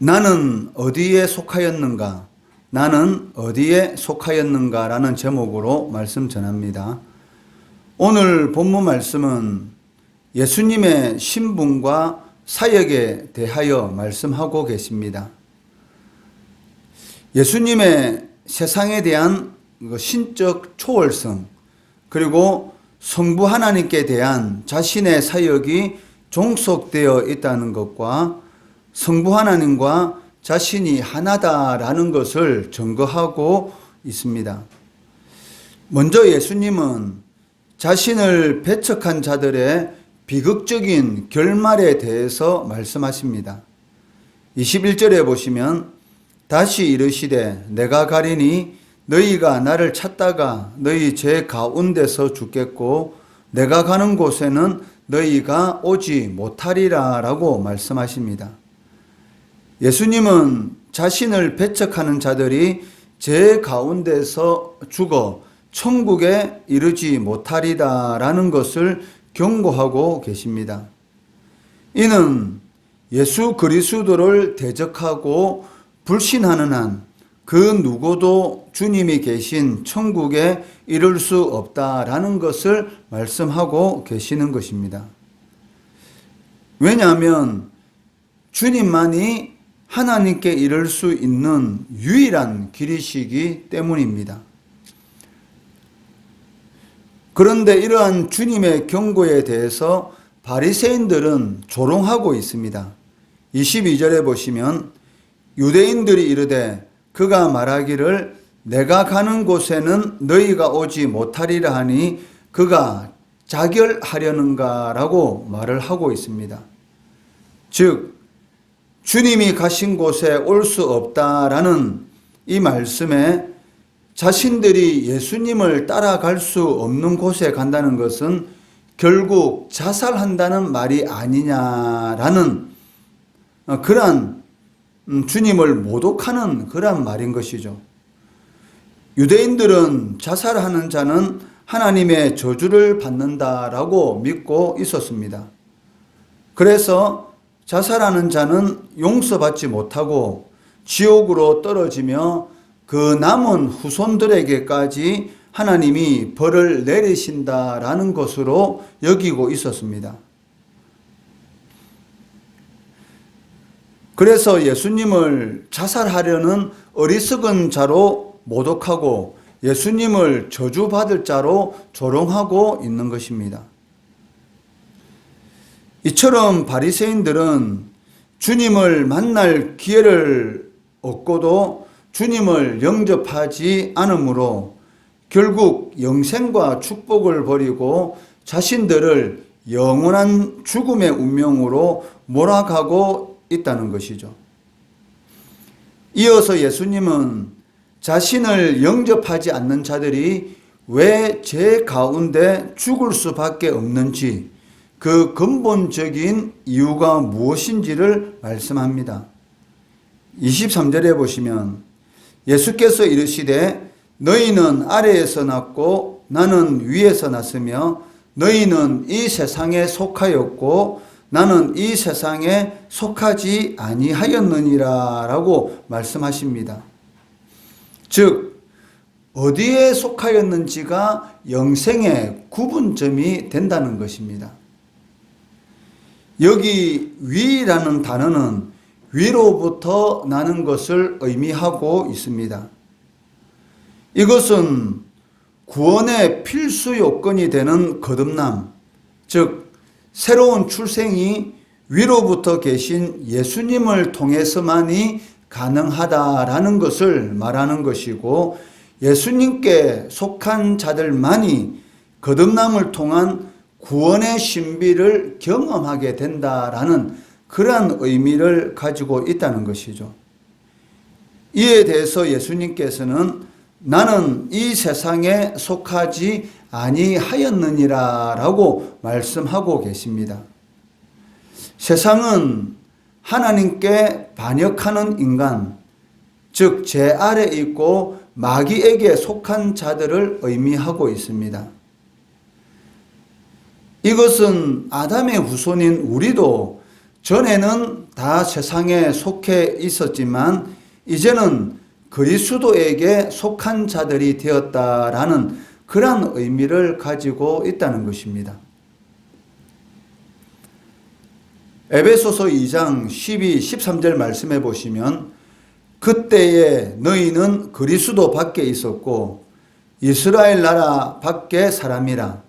나는 어디에 속하였는가? 나는 어디에 속하였는가? 라는 제목으로 말씀 전합니다. 오늘 본문 말씀은 예수님의 신분과 사역에 대하여 말씀하고 계십니다. 예수님의 세상에 대한 신적 초월성, 그리고 성부 하나님께 대한 자신의 사역이 종속되어 있다는 것과 성부 하나님과 자신이 하나다라는 것을 증거하고 있습니다. 먼저 예수님은 자신을 배척한 자들의 비극적인 결말에 대해서 말씀하십니다. 21절에 보시면 다시 이르시되 내가 가리니 너희가 나를 찾다가 너희 죄 가운데서 죽겠고 내가 가는 곳에는 너희가 오지 못하리라 라고 말씀하십니다. 예수님은 자신을 배척하는 자들이 죄 가운데서 죽어 천국에 이르지 못하리다 라는 것을 경고하고 계십니다. 이는 예수 그리스도를 대적하고 불신하는 한 그 누구도 주님이 계신 천국에 이를 수 없다라는 것을 말씀하고 계시는 것입니다. 왜냐하면 주님만이 하나님께 이를 수 있는 유일한 길이시기 때문입니다. 그런데 이러한 주님의 경고에 대해서 바리새인들은 조롱하고 있습니다. 22절에 보시면 유대인들이 이르되 그가 말하기를 내가 가는 곳에는 너희가 오지 못하리라 하니 그가 자결하려는가 라고 말을 하고 있습니다. 즉 주님이 가신 곳에 올 수 없다라는 이 말씀에 자신들이 예수님을 따라갈 수 없는 곳에 간다는 것은 결국 자살한다는 말이 아니냐라는 그러한 주님을 모독하는 그러한 말인 것이죠. 유대인들은 자살하는 자는 하나님의 저주를 받는다라고 믿고 있었습니다. 그래서 자살하는 자는 용서받지 못하고 지옥으로 떨어지며 그 남은 후손들에게까지 하나님이 벌을 내리신다라는 것으로 여기고 있었습니다. 그래서 예수님을 자살하려는 어리석은 자로 모독하고 예수님을 저주받을 자로 조롱하고 있는 것입니다. 이처럼 바리새인들은 주님을 만날 기회를 얻고도 주님을 영접하지 않으므로 결국 영생과 축복을 버리고 자신들을 영원한 죽음의 운명으로 몰아가고 있다는 것이죠. 이어서 예수님은 자신을 영접하지 않는 자들이 왜 죄 가운데 죽을 수밖에 없는지 그 근본적인 이유가 무엇인지를 말씀합니다. 23절에 보시면 예수께서 이르시되 너희는 아래에서 났고 나는 위에서 났으며 너희는 이 세상에 속하였고 나는 이 세상에 속하지 아니하였느니라 라고 말씀하십니다. 즉 어디에 속하였는지가 영생의 구분점이 된다는 것입니다. 여기 위라는 단어는 위로부터 나는 것을 의미하고 있습니다. 이것은 구원의 필수 요건이 되는 거듭남, 즉 새로운 출생이 위로부터 계신 예수님을 통해서만이 가능하다라는 것을 말하는 것이고 예수님께 속한 자들만이 거듭남을 통한 구원의 신비를 경험하게 된다라는 그러한 의미를 가지고 있다는 것이죠. 이에 대해서 예수님께서는 나는 이 세상에 속하지 아니하였느니라 라고 말씀하고 계십니다. 세상은 하나님께 반역하는 인간, 즉 죄 아래 있고 마귀에게 속한 자들을 의미하고 있습니다. 이것은 아담의 후손인 우리도 전에는 다 세상에 속해 있었지만 이제는 그리스도에게 속한 자들이 되었다라는 그러한 의미를 가지고 있다는 것입니다. 에베소서 2장 12, 13절 말씀해 보시면 그때에 너희는 그리스도 밖에 있었고 이스라엘 나라 밖에 사람이라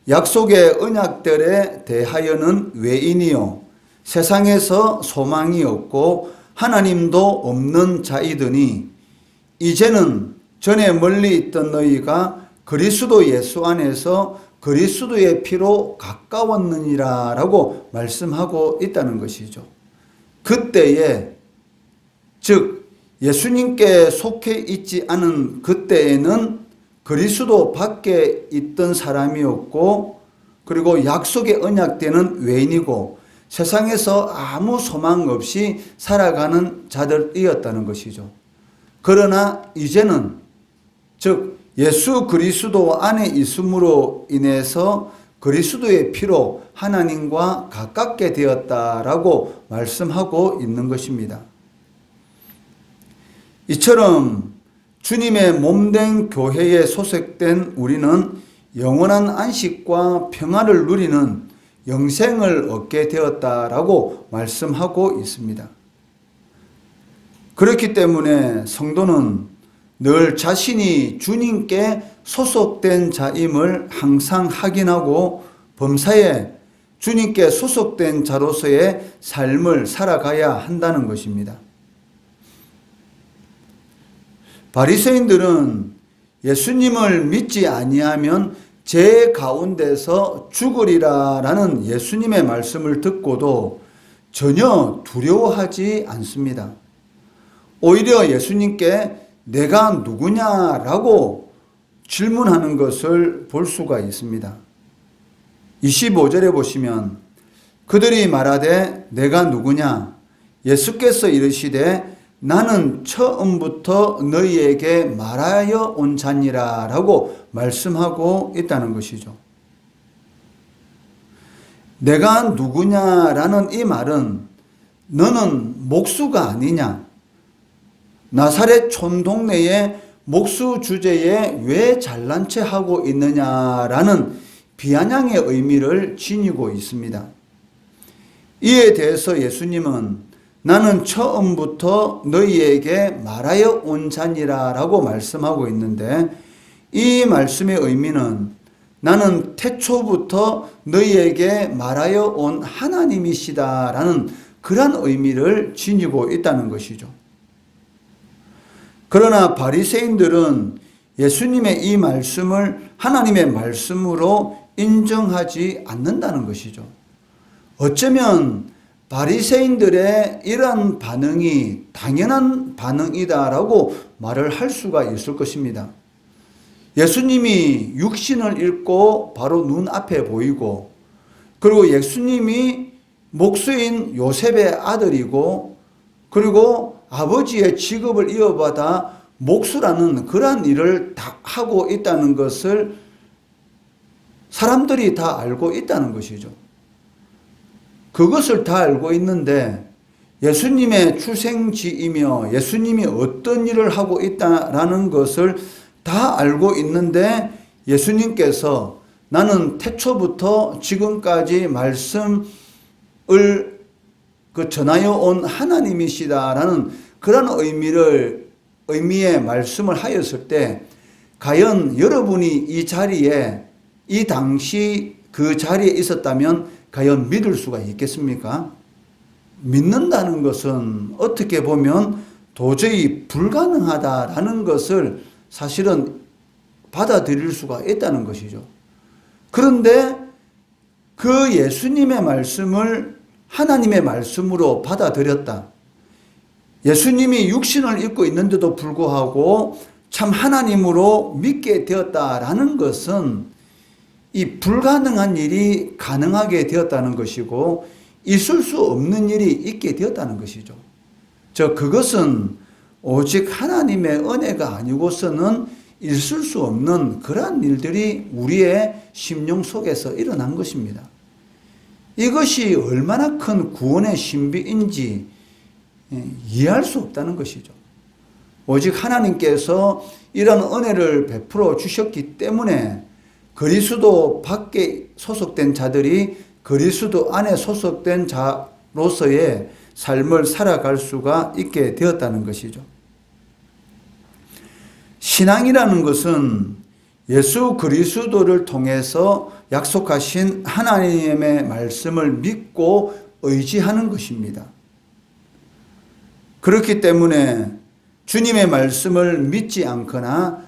약속의 언약들에 대하여는 외인이요 세상에서 소망이 없고 하나님도 없는 자이더니 이제는 전에 멀리 있던 너희가 그리스도 예수 안에서 그리스도의 피로 가까웠느니라 라고 말씀하고 있다는 것이죠. 그때에 즉 예수님께 속해 있지 않은 그때에는 그리스도 밖에 있던 사람이었고 그리고 약속의 언약되는 외인이고 세상에서 아무 소망 없이 살아가는 자들이었다는 것이죠. 그러나 이제는 즉 예수 그리스도 안에 있음으로 인해서 그리스도의 피로 하나님과 가깝게 되었다라고 말씀하고 있는 것입니다. 이처럼 주님의 몸된 교회에 소속된 우리는 영원한 안식과 평화를 누리는 영생을 얻게 되었다라고 말씀하고 있습니다. 그렇기 때문에 성도는 늘 자신이 주님께 소속된 자임을 항상 확인하고 범사에 주님께 소속된 자로서의 삶을 살아가야 한다는 것입니다. 바리새인들은 예수님을 믿지 아니하면 제 가운데서 죽으리라라는 예수님의 말씀을 듣고도 전혀 두려워하지 않습니다. 오히려 예수님께 내가 누구냐라고 질문하는 것을 볼 수가 있습니다. 25절에 보시면 그들이 말하되 내가 누구냐? 예수께서 이르시되 나는 처음부터 너희에게 말하여 온 자니라 라고 말씀하고 있다는 것이죠. 내가 누구냐라는 이 말은 너는 목수가 아니냐? 나사렛 촌동네에 목수 주제에 왜 잘난 체 하고 있느냐라는 비아냥의 의미를 지니고 있습니다. 이에 대해서 예수님은 나는 처음부터 너희에게 말하여 온 자니라 라고 말씀하고 있는데 이 말씀의 의미는 나는 태초부터 너희에게 말하여 온 하나님이시다 라는 그런 의미를 지니고 있다는 것이죠. 그러나 바리새인들은 예수님의 이 말씀을 하나님의 말씀으로 인정하지 않는다는 것이죠. 어쩌면 바리새인들의 이러한 반응이 당연한 반응이다라고 말을 할 수가 있을 것입니다. 예수님이 육신을 입고 바로 눈앞에 보이고 그리고 예수님이 목수인 요셉의 아들이고 그리고 아버지의 직업을 이어받아 목수라는 그러한 일을 다 하고 있다는 것을 사람들이 다 알고 있다는 것이죠. 그것을 다 알고 있는데 예수님의 출생지이며 예수님이 어떤 일을 하고 있다라는 것을 다 알고 있는데 예수님께서 나는 태초부터 지금까지 말씀을 전하여 온 하나님이시다라는 그런 의미의 말씀을 하였을 때 과연 여러분이 이 자리에 이 당시 그 자리에 있었다면 과연 믿을 수가 있겠습니까? 믿는다는 것은 어떻게 보면 도저히 불가능하다라는 것을 사실은 받아들일 수가 있다는 것이죠. 그런데 그 예수님의 말씀을 하나님의 말씀으로 받아들였다. 예수님이 육신을 입고 있는데도 불구하고 참 하나님으로 믿게 되었다라는 것은 이 불가능한 일이 가능하게 되었다는 것이고 있을 수 없는 일이 있게 되었다는 것이죠. 그것은 오직 하나님의 은혜가 아니고서는 있을 수 없는 그러한 일들이 우리의 심령 속에서 일어난 것입니다. 이것이 얼마나 큰 구원의 신비인지 이해할 수 없다는 것이죠. 오직 하나님께서 이런 은혜를 베풀어 주셨기 때문에 그리스도 밖에 소속된 자들이 그리스도 안에 소속된 자로서의 삶을 살아갈 수가 있게 되었다는 것이죠. 신앙이라는 것은 예수 그리스도를 통해서 약속하신 하나님의 말씀을 믿고 의지하는 것입니다. 그렇기 때문에 주님의 말씀을 믿지 않거나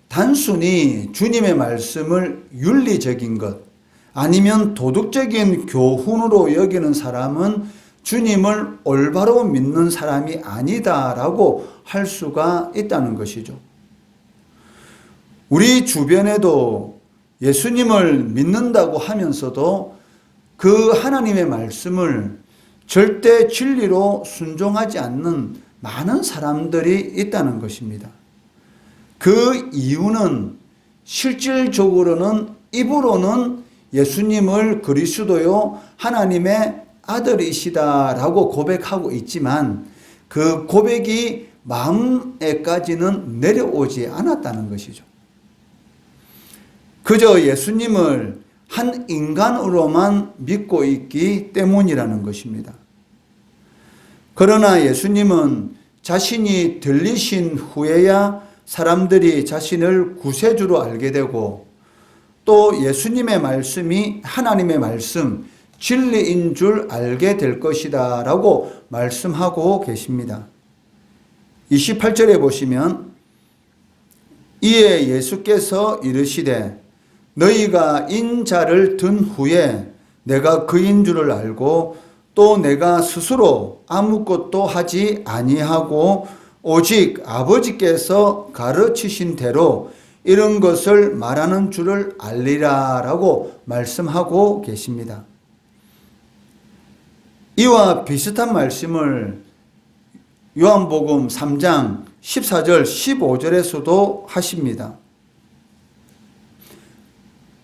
단순히 주님의 말씀을 윤리적인 것 아니면 도덕적인 교훈으로 여기는 사람은 주님을 올바로 믿는 사람이 아니다라고 할 수가 있다는 것이죠. 우리 주변에도 예수님을 믿는다고 하면서도 그 하나님의 말씀을 절대 진리로 순종하지 않는 많은 사람들이 있다는 것입니다. 그 이유는 실질적으로는 입으로는 예수님을 그리스도요 하나님의 아들이시다라고 고백하고 있지만 그 고백이 마음에까지는 내려오지 않았다는 것이죠. 그저 예수님을 한 인간으로만 믿고 있기 때문이라는 것입니다. 그러나 예수님은 자신이 들리신 후에야 사람들이 자신을 구세주로 알게 되고 또 예수님의 말씀이 하나님의 말씀, 진리인 줄 알게 될 것이다 라고 말씀하고 계십니다. 28절에 보시면 이에 예수께서 이르시되 너희가 인자를 든 후에 내가 그인 줄을 알고 또 내가 스스로 아무것도 하지 아니하고 오직 아버지께서 가르치신 대로 이런 것을 말하는 줄을 알리라 라고 말씀하고 계십니다. 이와 비슷한 말씀을 요한복음 3장 14절 15절에서도 하십니다.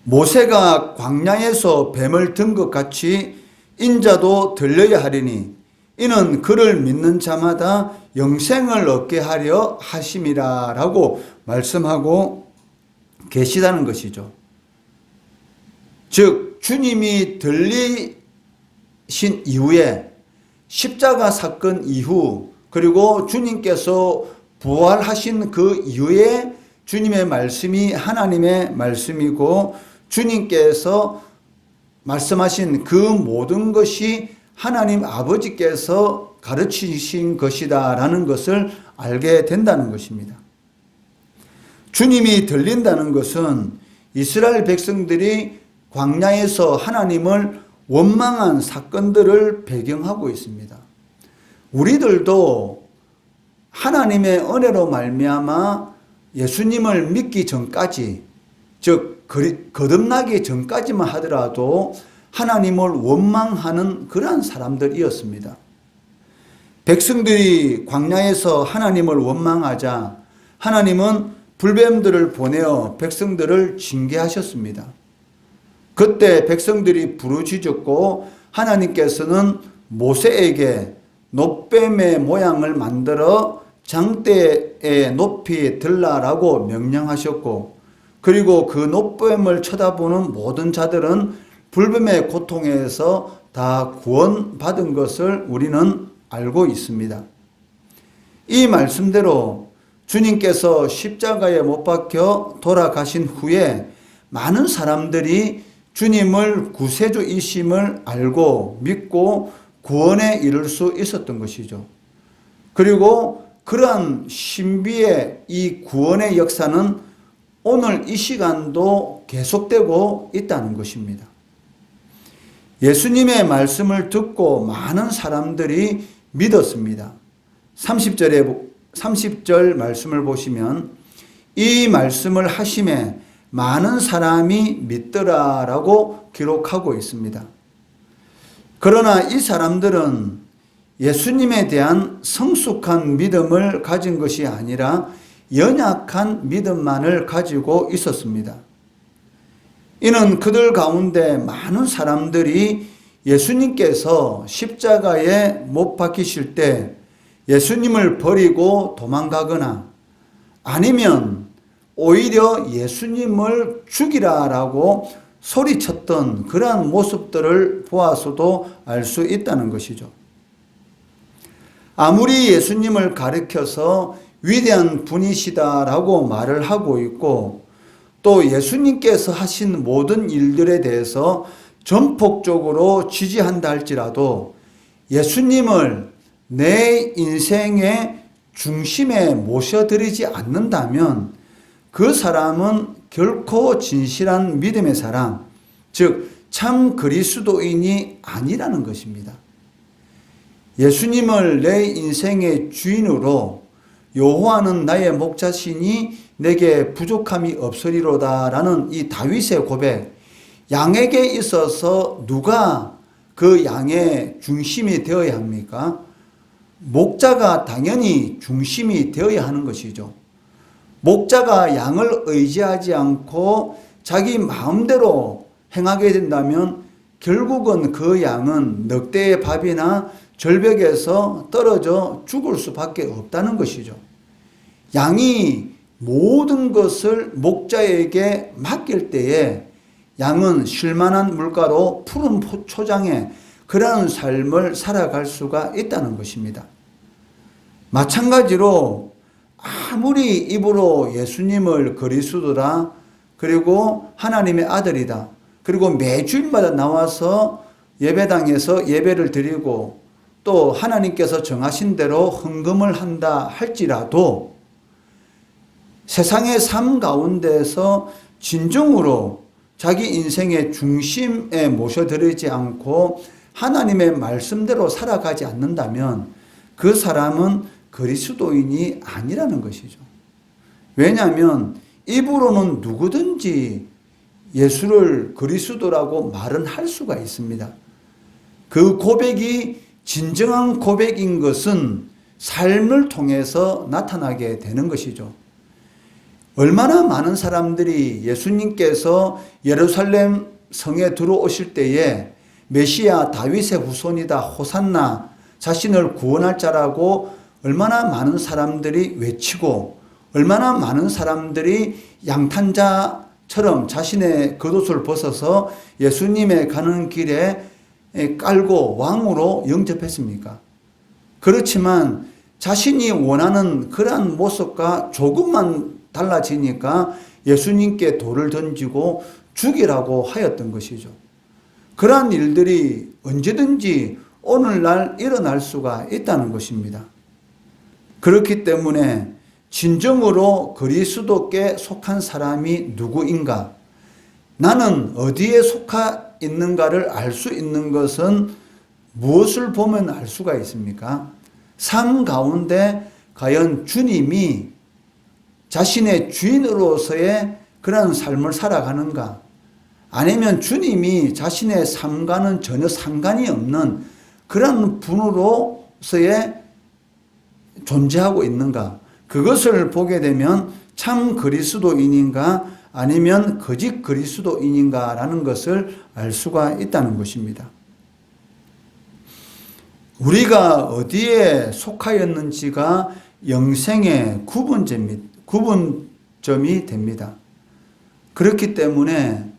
모세가 광야에서 뱀을 든 것 같이 인자도 들려야 하리니 이는 그를 믿는 자마다 영생을 얻게 하려 하심이라 라고 말씀하고 계시다는 것이죠. 즉 주님이 들리신 이후에 십자가 사건 이후 그리고 주님께서 부활하신 그 이후에 주님의 말씀이 하나님의 말씀이고 주님께서 말씀하신 그 모든 것이 하나님 아버지께서 가르치신 것이다 라는 것을 알게 된다는 것입니다. 주님이 들린다는 것은 이스라엘 백성들이 광야에서 하나님을 원망한 사건들을 배경하고 있습니다. 우리들도 하나님의 은혜로 말미암아 예수님을 믿기 전까지 즉 거듭나기 전까지만 하더라도 하나님을 원망하는 그러한 사람들이었습니다. 백성들이 광야에서 하나님을 원망하자 하나님은 불뱀들을 보내어 백성들을 징계하셨습니다. 그때 백성들이 부르짖었고 하나님께서는 모세에게 놋뱀의 모양을 만들어 장대에 높이 들라라고 명령하셨고 그리고 그 놋뱀을 쳐다보는 모든 자들은 불뱀의 고통에서 다 구원받은 것을 우리는 알고 있습니다. 이 말씀대로 주님께서 십자가에 못 박혀 돌아가신 후에 많은 사람들이 주님을 구세주이심을 알고 믿고 구원에 이를 수 있었던 것이죠. 그리고 그러한 신비의 이 구원의 역사는 오늘 이 시간도 계속되고 있다는 것입니다. 예수님의 말씀을 듣고 많은 사람들이 믿었습니다. 30절 말씀을 보시면 이 말씀을 하심에 많은 사람이 믿더라라고 기록하고 있습니다. 그러나 이 사람들은 예수님에 대한 성숙한 믿음을 가진 것이 아니라 연약한 믿음만을 가지고 있었습니다. 이는 그들 가운데 많은 사람들이 예수님께서 십자가에 못 박히실 때 예수님을 버리고 도망가거나 아니면 오히려 예수님을 죽이라라고 소리쳤던 그러한 모습들을 보아서도 알 수 있다는 것이죠. 아무리 예수님을 가리켜서 위대한 분이시다라고 말을 하고 있고 또 예수님께서 하신 모든 일들에 대해서 전폭적으로 지지한다 할지라도 예수님을 내 인생의 중심에 모셔드리지 않는다면 그 사람은 결코 진실한 믿음의 사람, 즉 참 그리스도인이 아니라는 것입니다. 예수님을 내 인생의 주인으로 여호와는 나의 목자시니 내게 부족함이 없으리로다라는 이 다윗의 고백, 양에게 있어서 누가 그 양의 중심이 되어야 합니까? 목자가 당연히 중심이 되어야 하는 것이죠. 목자가 양을 의지하지 않고 자기 마음대로 행하게 된다면 결국은 그 양은 늑대의 밥이나 절벽에서 떨어져 죽을 수밖에 없다는 것이죠. 양이 모든 것을 목자에게 맡길 때에 양은 쉴만한 물가로 푸른 초장에 그러한 삶을 살아갈 수가 있다는 것입니다. 마찬가지로 아무리 입으로 예수님을 그리스도라 그리고 하나님의 아들이다 그리고 매주일마다 나와서 예배당에서 예배를 드리고 또 하나님께서 정하신 대로 헌금을 한다 할지라도 세상의 삶 가운데서 진정으로 자기 인생의 중심에 모셔드리지 않고 하나님의 말씀대로 살아가지 않는다면 그 사람은 그리스도인이 아니라는 것이죠. 왜냐하면 입으로는 누구든지 예수를 그리스도라고 말은 할 수가 있습니다. 그 고백이 진정한 고백인 것은 삶을 통해서 나타나게 되는 것이죠. 얼마나 많은 사람들이 예수님께서 예루살렘 성에 들어오실 때에 메시아 다윗의 후손이다 호산나 자신을 구원할 자라고 얼마나 많은 사람들이 외치고 얼마나 많은 사람들이 양탄자처럼 자신의 겉옷을 벗어서 예수님의 가는 길에 깔고 왕으로 영접했습니까? 그렇지만 자신이 원하는 그러한 모습과 조금만 달라지니까 예수님께 돌을 던지고 죽이라고 하였던 것이죠. 그러한 일들이 언제든지 오늘날 일어날 수가 있다는 것입니다. 그렇기 때문에 진정으로 그리스도께 속한 사람이 누구인가? 나는 어디에 속하 있는가를 알 수 있는 것은 무엇을 보면 알 수가 있습니까? 삶 가운데 과연 주님이 자신의 주인으로서의 그런 삶을 살아가는가? 아니면 주님이 자신의 삶과는 전혀 상관이 없는 그런 분으로서의 존재하고 있는가? 그것을 보게 되면 참 그리스도인인가 아니면 거짓 그리스도인인가라는 것을 알 수가 있다는 것입니다. 우리가 어디에 속하였는지가 영생의 구분점이 됩니다. 그렇기 때문에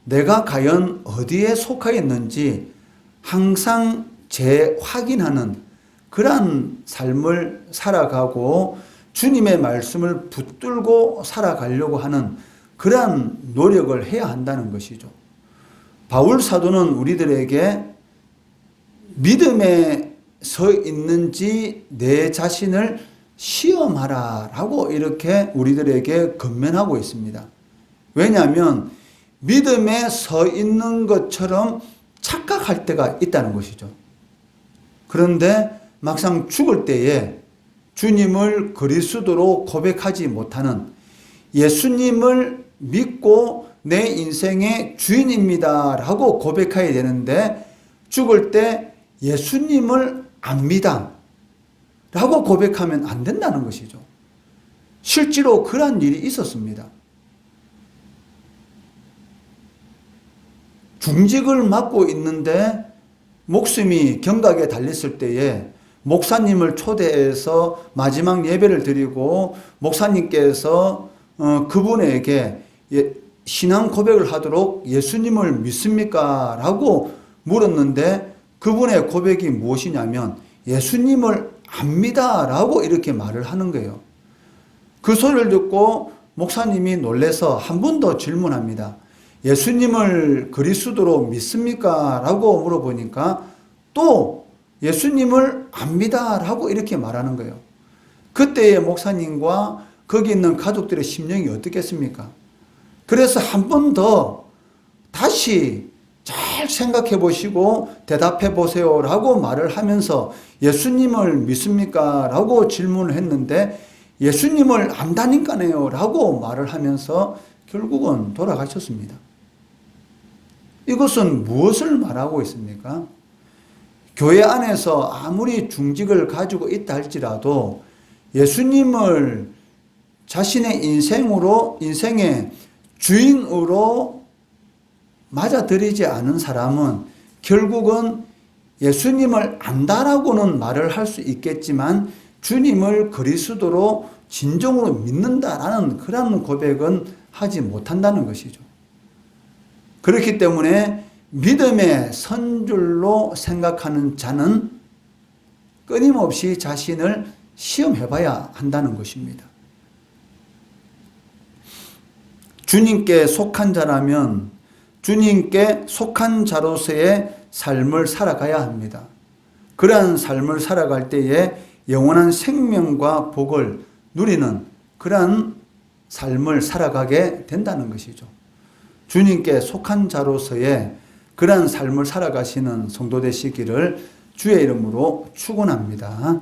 내가 과연 어디에 속하였는지 항상 재확인하는 그러한 삶을 살아가고 주님의 말씀을 붙들고 살아가려고 하는 그러한 노력을 해야 한다는 것이죠. 바울 사도는 우리들에게 믿음에 서 있는지 내 자신을 시험하라 라고 이렇게 우리들에게 권면하고 있습니다. 왜냐하면 믿음에 서 있는 것처럼 착각할 때가 있다는 것이죠. 그런데 막상 죽을 때에 주님을 그리스도로 고백하지 못하는 예수님을 믿고 내 인생의 주인입니다 라고 고백해야 되는데 죽을 때 예수님을 압니다 라고 고백하면 안 된다는 것이죠. 실제로 그러한 일이 있었습니다. 중직을 맡고 있는데 목숨이 경각에 달렸을 때에 목사님을 초대해서 마지막 예배를 드리고 목사님께서 그분에게 신앙 고백을 하도록 예수님을 믿습니까? 라고 물었는데 그분의 고백이 무엇이냐면 예수님을 압니다 라고 이렇게 말을 하는 거예요. 그 소리를 듣고 목사님이 놀라서 한 번 더 질문합니다. 예수님을 그리스도로 믿습니까? 라고 물어보니까 또 예수님을 압니다 라고 이렇게 말하는 거예요. 그때의 목사님과 거기 있는 가족들의 심령이 어떻겠습니까? 그래서 한 번 더 다시 잘 생각해 보시고 대답해 보세요 라고 말을 하면서 예수님을 믿습니까? 라고 질문을 했는데 예수님을 안다니까요 라고 말을 하면서 결국은 돌아가셨습니다. 이것은 무엇을 말하고 있습니까? 교회 안에서 아무리 중직을 가지고 있다 할지라도 예수님을 자신의 인생의 주인으로 맞아들이지 않은 사람은 결국은 예수님을 안다라고는 말을 할 수 있겠지만 주님을 그리스도로 진정으로 믿는다라는 그런 고백은 하지 못한다는 것이죠. 그렇기 때문에 믿음의 선줄로 생각하는 자는 끊임없이 자신을 시험해 봐야 한다는 것입니다. 주님께 속한 자라면 주님께 속한 자로서의 삶을 살아가야 합니다. 그러한 삶을 살아갈 때에 영원한 생명과 복을 누리는 그러한 삶을 살아가게 된다는 것이죠. 주님께 속한 자로서의 그러한 삶을 살아가시는 성도 되시기를 주의 이름으로 축원합니다.